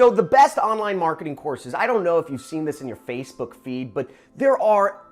So the best online marketing courses, I don't know if you've seen this in your Facebook feed, but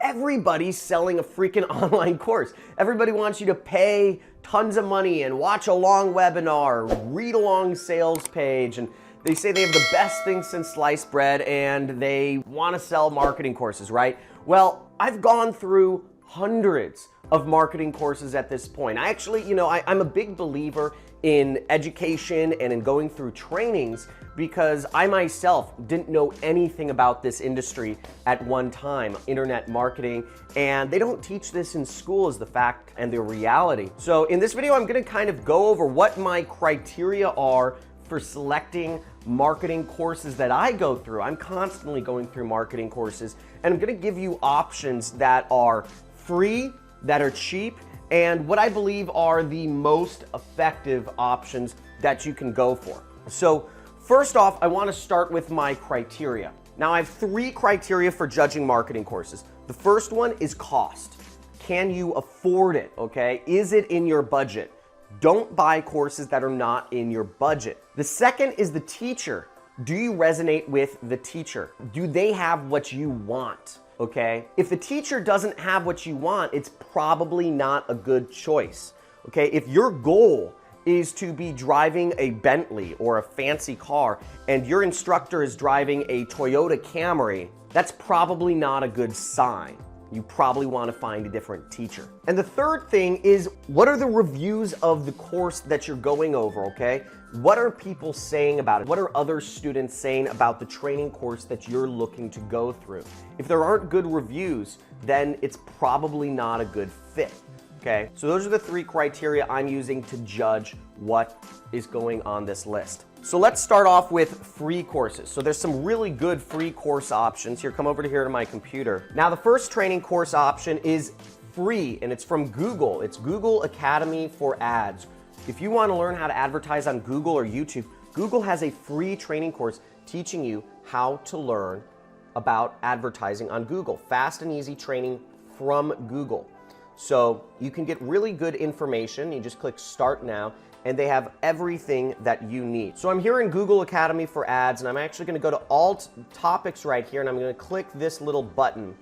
everybody's selling a freaking online course. Everybody wants you to pay tons of money and watch a long webinar, read a long sales page, and they say they have the best thing since sliced bread and they want to sell marketing courses, right? Well, I've gone through hundreds of marketing courses at this point. I'm a big believer in education and in going through trainings because I myself didn't know anything about this industry at one time, internet marketing, and they don't teach this in school is the fact and the reality. So in this video, I'm gonna kind of go over what my criteria are for selecting marketing courses that I go through. I'm constantly going through marketing courses, and I'm gonna give you options that are free, that are cheap, and what I believe are the most effective options that you can go for. So first off, I want to start with my criteria. Now I have 3 criteria for judging marketing courses. The first one is cost. Can you afford it, okay? Is it in your budget? Don't buy courses that are not in your budget. The second is the teacher. Do you resonate with the teacher? Do they have what you want? Okay? If the teacher doesn't have what you want, it's probably not a good choice. Okay? If your goal is to be driving a Bentley or a fancy car and your instructor is driving a Toyota Camry, that's probably not a good sign. You probably want to find a different teacher. And the third thing is, what are the reviews of the course that you're going over, okay? What are people saying about it? What are other students saying about the training course that you're looking to go through? If there aren't good reviews, then it's probably not a good fit, okay? So those are the 3 criteria I'm using to judge what is going on this list. So let's start off with free courses. So there's some really good free course options. Here, come over to here to my computer. Now the first training course option is free and it's from Google. It's Google Academy for Ads. If you want to learn how to advertise on Google or YouTube, Google has a free training course teaching you how to learn about advertising on Google. Fast and easy training from Google. So you can get really good information. You just click Start Now, and they have everything that you need. So I'm here in Google Academy for Ads, and I'm actually gonna go to Alt Topics right here, and I'm gonna click this little button,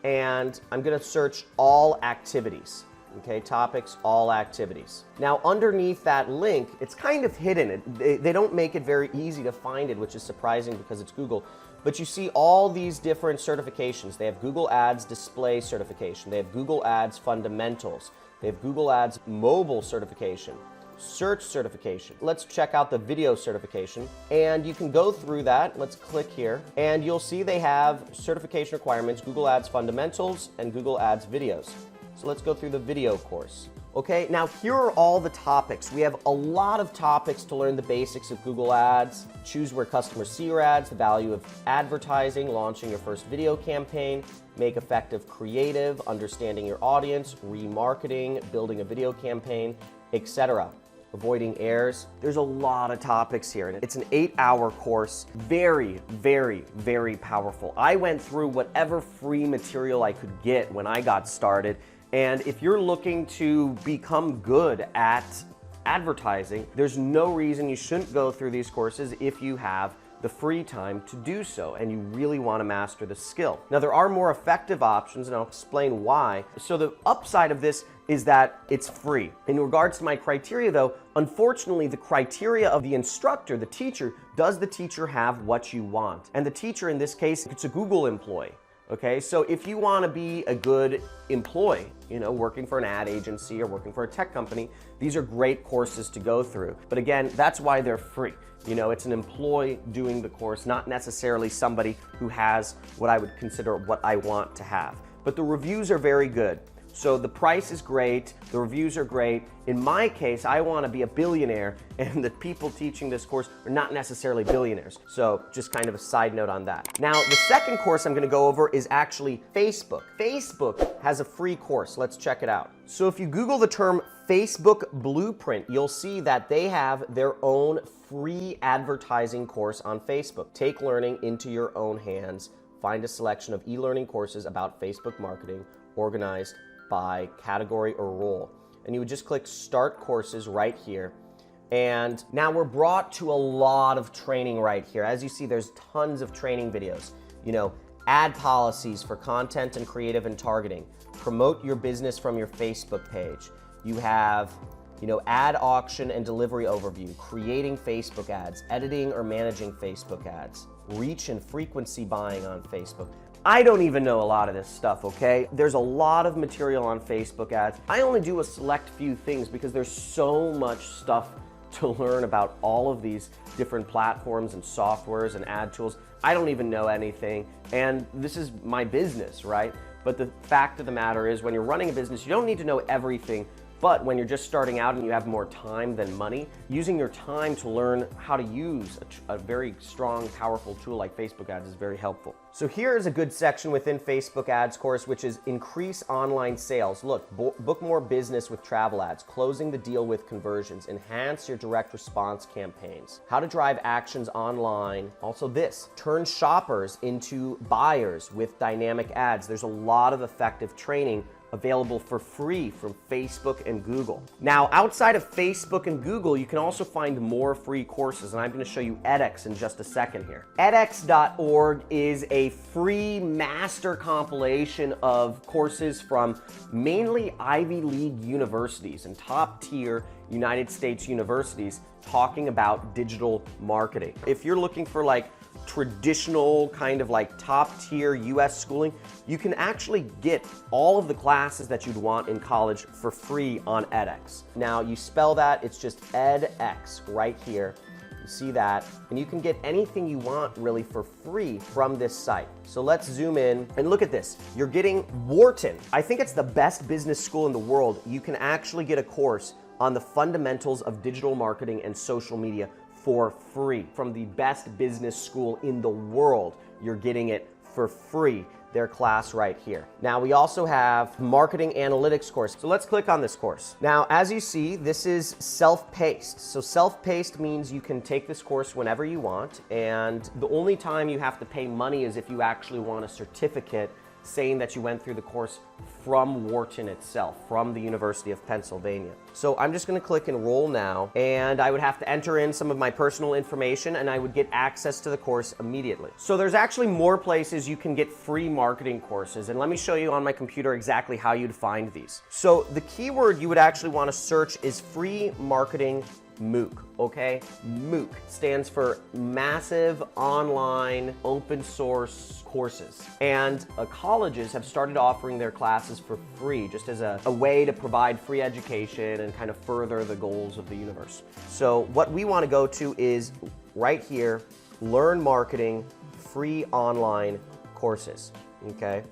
and I'm gonna search All Activities. Okay, Topics, All Activities. Now underneath that link, it's kind of hidden. They don't make it very easy to find it, which is surprising because it's Google. But you see all these different certifications. They have Google Ads Display Certification. They have Google Ads Fundamentals. They have Google Ads Mobile Certification. Search certification. Let's check out the video certification, and you can go through that. Let's click here, and you'll see they have certification requirements, Google Ads Fundamentals and Google Ads Videos. So let's go through the video course. Okay, now here are all the topics. We have a lot of topics to learn the basics of Google Ads, choose where customers see your ads, the value of advertising, launching your first video campaign, make effective creative, understanding your audience, remarketing, building a video campaign, etc. Avoiding errors. There's a lot of topics here. It's an 8-hour course. Very, very, very powerful. I went through whatever free material I could get when I got started. And if you're looking to become good at advertising, there's no reason you shouldn't go through these courses if you have the free time to do so and you really want to master the skill. Now there are more effective options and I'll explain why. So the upside of this is that it's free. In regards to my criteria though, unfortunately the criteria of the instructor, the teacher, does the teacher have what you want? And the teacher in this case, it's a Google employee. Okay, so if you want to be a good employee, working for an ad agency or working for a tech company, these are great courses to go through. But again, that's why they're free. It's an employee doing the course, not necessarily somebody who has what I would consider what I want to have. But the reviews are very good. So the price is great, the reviews are great. In my case, I want to be a billionaire, and the people teaching this course are not necessarily billionaires. So just kind of a side note on that. Now, the second course I'm going to go over is actually Facebook. Facebook has a free course. Let's check it out. So if you Google the term Facebook Blueprint, you'll see that they have their own free advertising course on Facebook. Take learning into your own hands. Find a selection of e-learning courses about Facebook marketing organized by category or role. And you would just click Start Courses right here. And now we're brought to a lot of training right here. As you see, there's tons of training videos. You know, ad policies for content and creative and targeting. Promote your business from your Facebook page. You have, you know, ad auction and delivery overview, creating Facebook ads, editing or managing Facebook ads, reach and frequency buying on Facebook. I don't even know a lot of this stuff, okay? There's a lot of material on Facebook ads. I only do a select few things because there's so much stuff to learn about all of these different platforms and softwares and ad tools. I don't even know anything, and this is my business, right? But the fact of the matter is, when you're running a business, you don't need to know everything. But when you're just starting out and you have more time than money, using your time to learn how to use a very strong, powerful tool like Facebook ads is very helpful. So here is a good section within Facebook ads course, which is increase online sales. Look, book more business with travel ads, closing the deal with conversions, enhance your direct response campaigns, how to drive actions online. Also this, turn shoppers into buyers with dynamic ads. There's a lot of effective training available for free from Facebook and Google. Now, outside of Facebook and Google, you can also find more free courses, and I'm going to show you edX in just a second here. edX.org is a free master compilation of courses from mainly Ivy League universities and top-tier United States universities talking about digital marketing. If you're looking for like traditional kind of like top tier US schooling, you can actually get all of the classes that you'd want in college for free on edX. Now you spell that, it's just edX right here. You see that, and you can get anything you want really for free from this site. So let's zoom in and look at this. You're getting Wharton. I think it's the best business school in the world. You can actually get a course on the fundamentals of digital marketing and social media for free. From the best business school in the world, you're getting it for free, their class right here. Now we also have marketing analytics course. So let's click on this course. Now, as you see, this is self-paced. So self-paced means you can take this course whenever you want, and the only time you have to pay money is if you actually want a certificate saying that you went through the course from Wharton itself, from the University of Pennsylvania. So I'm just gonna click enroll now, and I would have to enter in some of my personal information, and I would get access to the course immediately. So there's actually more places you can get free marketing courses, and let me show you on my computer exactly how you'd find these. So the keyword you would actually wanna search is free marketing MOOC, okay? MOOC stands for Massive Online Open Source Courses. And colleges have started offering their classes for free, just as a way to provide free education and kind of further the goals of the universe. So what we want to go to is right here, Learn Marketing, free online courses, okay?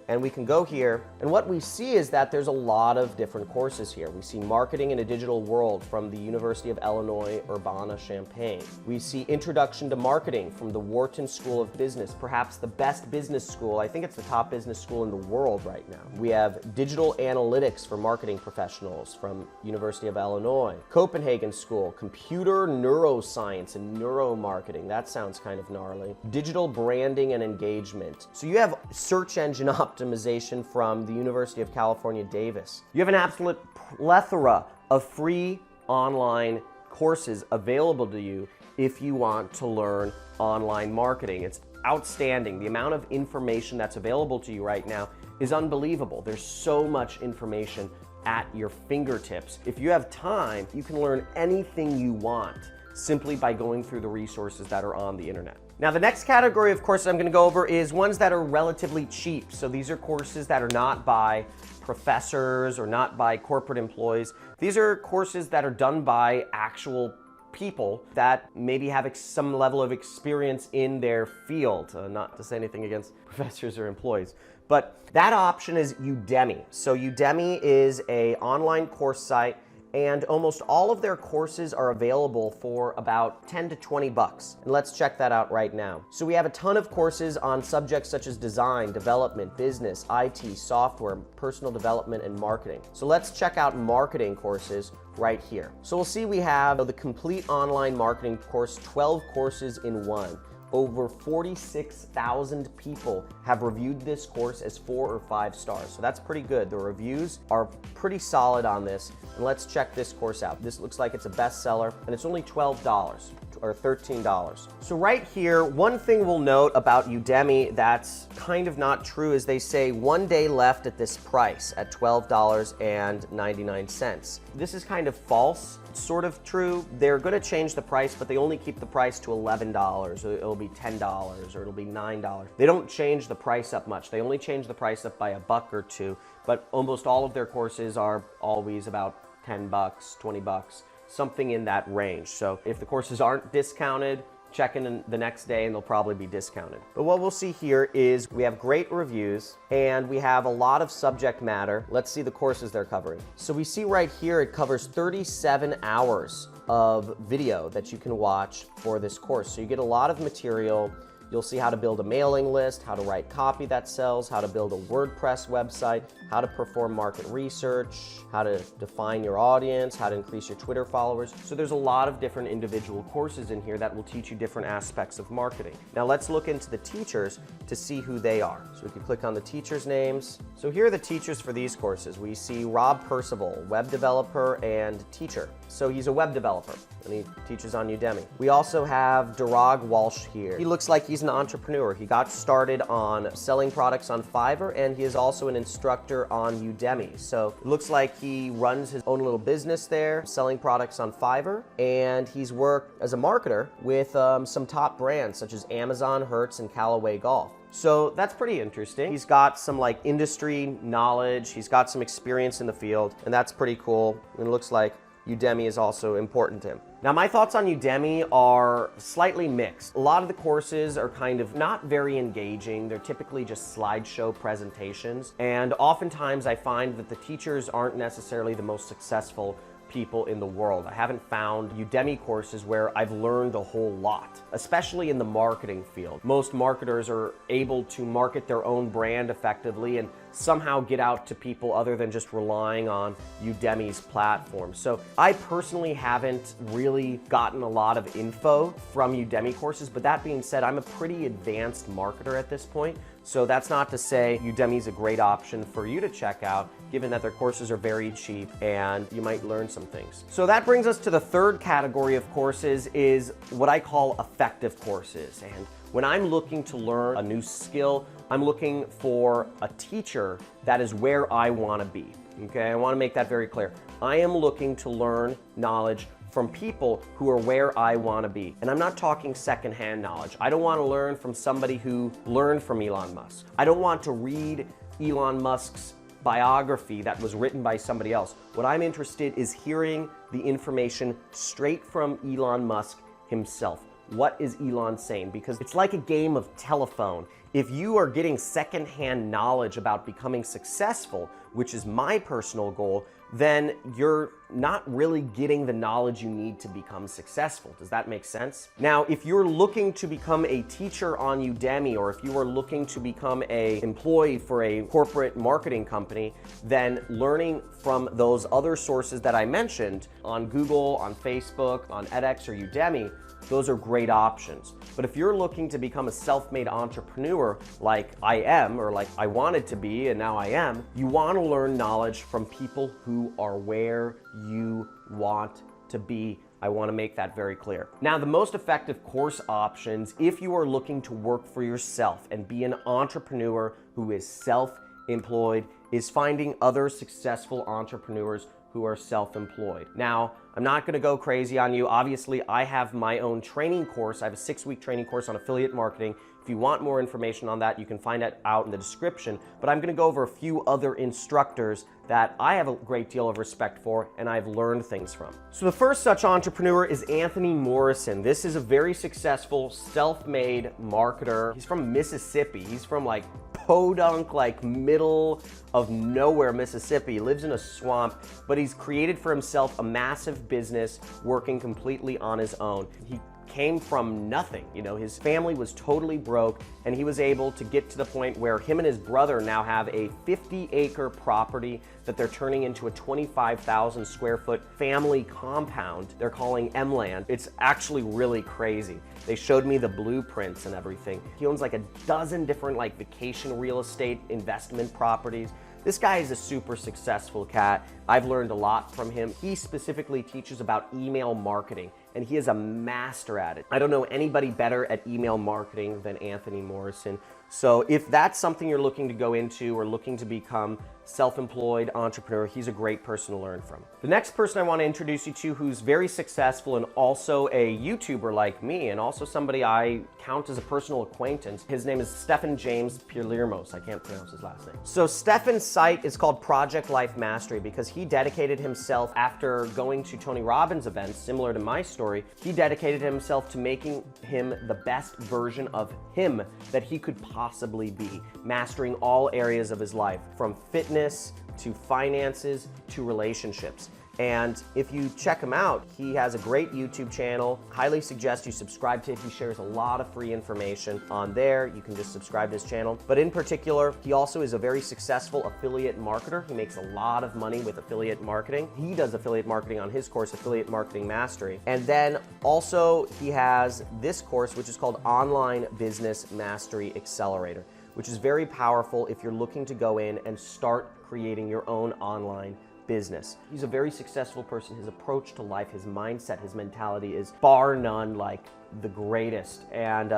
And we can go here, and what we see is that there's a lot of different courses here. We see Marketing in a Digital World from the University of Illinois, Urbana-Champaign. We see Introduction to Marketing from the Wharton School of Business, perhaps the best business school. I think it's the top business school in the world right now. We have Digital Analytics for Marketing Professionals from University of Illinois. Copenhagen School, Computer Neuroscience and Neuromarketing. That sounds kind of gnarly. Digital Branding and Engagement. So you have Search Engine Optimization from the University of California, Davis. You have an absolute plethora of free online courses available to you if you want to learn online marketing. It's outstanding. The amount of information that's available to you right now is unbelievable. There's so much information at your fingertips. If you have time, you can learn anything you want simply by going through the resources that are on the internet. Now, the next category of courses I'm going to go over is ones that are relatively cheap. So these are courses that are not by professors or not by corporate employees. These are courses that are done by actual people that maybe have some level of experience in their field. Not to say anything against professors or employees, but that option is Udemy. So Udemy is an online course site, and almost all of their courses are available for about 10 to 20 bucks. And let's check that out right now. So we have a ton of courses on subjects such as design, development, business, IT, software, personal development, and marketing. So let's check out marketing courses right here. So we'll see we have the complete online marketing course, 12 courses in one. over 46,000 people have reviewed this course as 4 or 5 stars. So that's pretty good. The reviews are pretty solid on this. And let's check this course out. This looks like it's a bestseller, and it's only $12 or $13. So right here, one thing we'll note about Udemy that's kind of not true is they say 1 day left at this price at $12.99. This is kind of false. Sort of true. They're going to change the price, but they only keep the price to $11. It'll be $10 or it'll be $9. They don't change the price up much. They only change the price up by a buck or two, but almost all of their courses are always about 10 bucks, 20 bucks, something in that range. So if the courses aren't discounted, check in the next day and they'll probably be discounted. But what we'll see here is we have great reviews and we have a lot of subject matter. Let's see the courses they're covering. So we see right here it covers 37 hours of video that you can watch for this course. So you get a lot of material. You'll see how to build a mailing list, how to write copy that sells, how to build a WordPress website, how to perform market research, how to define your audience, how to increase your Twitter followers. So there's a lot of different individual courses in here that will teach you different aspects of marketing. Now let's look into the teachers to see who they are. So we can click on the teachers' names. So here are the teachers for these courses. We see Rob Percival, web developer and teacher. So he's a web developer and he teaches on Udemy. We also have Durag Walsh here. He looks like he's an entrepreneur. He got started on selling products on Fiverr and he is also an instructor on Udemy. So it looks like he runs his own little business there, selling products on Fiverr, and he's worked as a marketer with some top brands such as Amazon, Hertz, and Callaway Golf. So that's pretty interesting. He's got some like industry knowledge, he's got some experience in the field, and that's pretty cool. And it looks like Udemy is also important to him. Now, my thoughts on Udemy are slightly mixed. A lot of the courses are kind of not very engaging. They're typically just slideshow presentations. And oftentimes I find that the teachers aren't necessarily the most successful people in the world. I haven't found Udemy courses where I've learned a whole lot, especially in the marketing field. Most marketers are able to market their own brand effectively and somehow get out to people other than just relying on Udemy's platform. So I personally haven't really gotten a lot of info from Udemy courses, but that being said, I'm a pretty advanced marketer at this point. So that's not to say Udemy's a great option for you to check out, given that their courses are very cheap and you might learn some things. So that brings us to the third category of courses, is what I call effective courses. And when I'm looking to learn a new skill, I'm looking for a teacher that is where I want to be. Okay, I want to make that very clear. I am looking to learn knowledge from people who are where I want to be. And I'm not talking secondhand knowledge. I don't want to learn from somebody who learned from Elon Musk. I don't want to read Elon Musk's biography that was written by somebody else. What I'm interested is hearing the information straight from Elon Musk himself. What is Elon saying? Because it's like a game of telephone. If you are getting secondhand knowledge about becoming successful, which is my personal goal, then you're not really getting the knowledge you need to become successful. Does that make sense? Now, if you're looking to become a teacher on Udemy, or if you are looking to become an employee for a corporate marketing company, then learning from those other sources that I mentioned on Google, on Facebook, on edX, or Udemy, those are great options. But if you're looking to become a self-made entrepreneur like I am, or like I wanted to be and now I am, you want to learn knowledge from people who are where you want to be. I want to make that very clear. Now, the most effective course options, if you are looking to work for yourself and be an entrepreneur who is self-employed, is finding other successful entrepreneurs who are self-employed. Now, I'm not gonna go crazy on you. Obviously, I have my own training course. I have a 6-week training course on affiliate marketing. If you want more information on that, you can find it out in the description. But I'm gonna go over a few other instructors that I have a great deal of respect for and I've learned things from. So the first such entrepreneur is Anthony Morrison. This is a very successful self-made marketer. He's from Mississippi. He's from like podunk, like middle of nowhere, Mississippi. He lives in a swamp, but he's created for himself a massive business working completely on his own. He came from nothing. You know, his family was totally broke, and he was able to get to the point where him and his brother now have a 50-acre property that they're turning into a 25,000 square foot family compound they're calling M-Land. It's actually really crazy. They showed me the blueprints and everything. He owns like a dozen different like vacation real estate investment properties. This guy is a super successful cat. I've learned a lot from him. He specifically teaches about email marketing, and he is a master at it. I don't know anybody better at email marketing than Anthony Morrison. So if that's something you're looking to go into or looking to become self-employed entrepreneur, he's a great person to learn from. The next person I want to introduce you to who's very successful and also a YouTuber like me and also somebody I count as a personal acquaintance, his name is Stefan James Pirlirmos. I can't pronounce his last name. So Stefan's site is called Project Life Mastery because he dedicated himself, after going to Tony Robbins events, similar to my story, he dedicated himself to making him the best version of him that he could possibly be, mastering all areas of his life, from fitness to finances to relationships. And if you check him out, he has a great YouTube channel. Highly suggest you subscribe to it. He shares a lot of free information on there. You can just subscribe to his channel. But in particular, he also is a very successful affiliate marketer. He makes a lot of money with affiliate marketing. He does affiliate marketing on his course, Affiliate Marketing Mastery. And then also he has this course, which is called Online Business Mastery Accelerator, which is very powerful if you're looking to go in and start creating your own online business. He's a very successful person. His approach to life, his mindset, his mentality is bar none like the greatest, and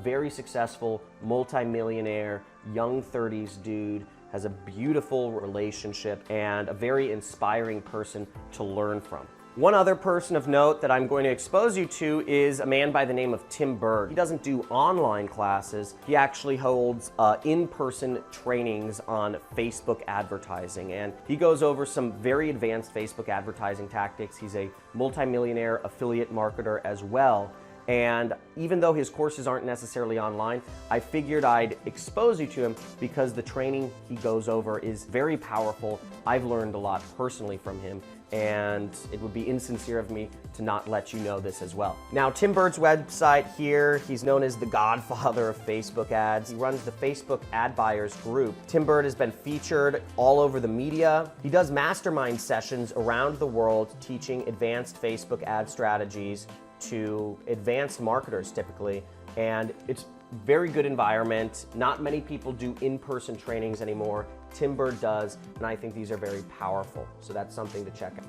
very successful, multi-millionaire, young 30s dude, has a beautiful relationship and a very inspiring person to learn from. One other person of note that I'm going to expose you to is a man by the name of Tim Berg. He doesn't do online classes. He actually holds in-person trainings on Facebook advertising, and he goes over some very advanced Facebook advertising tactics. He's a multimillionaire affiliate marketer as well. And even though his courses aren't necessarily online, I figured I'd expose you to him because the training he goes over is very powerful. I've learned a lot personally from him, and it would be insincere of me to not let you know this as well. Now, Tim Berg's website here, he's known as the godfather of Facebook ads. He runs the Facebook Ad Buyers Group. Tim Berg has been featured all over the media. He does mastermind sessions around the world teaching advanced Facebook ad strategies to advanced marketers typically, and it's very good environment. Not many people do in-person trainings anymore. Tim Berg does, and I think these are very powerful. So that's something to check out.